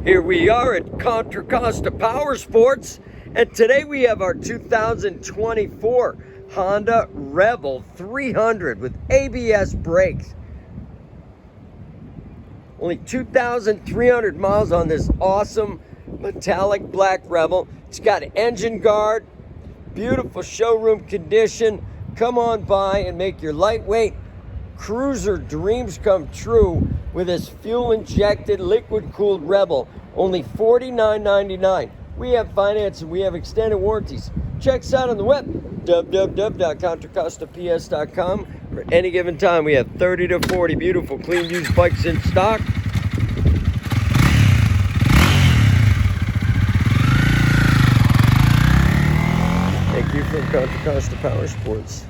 Here we are at Contra Costa Powersports, and today we have our 2024 Honda Rebel 300 with ABS brakes. Only 2,300 miles on this awesome metallic black Rebel. It's got an engine guard, beautiful showroom condition. Come on by and make your lightweight cruiser dreams come true with this fuel-injected, liquid-cooled Rebel. Only $49.99. We have finance and we have extended warranties. Check us out on the web, www.contracostaps.com. For any given time, we have 30 to 40 beautiful, clean, used bikes in stock. Thank you from Contra Costa Powersports.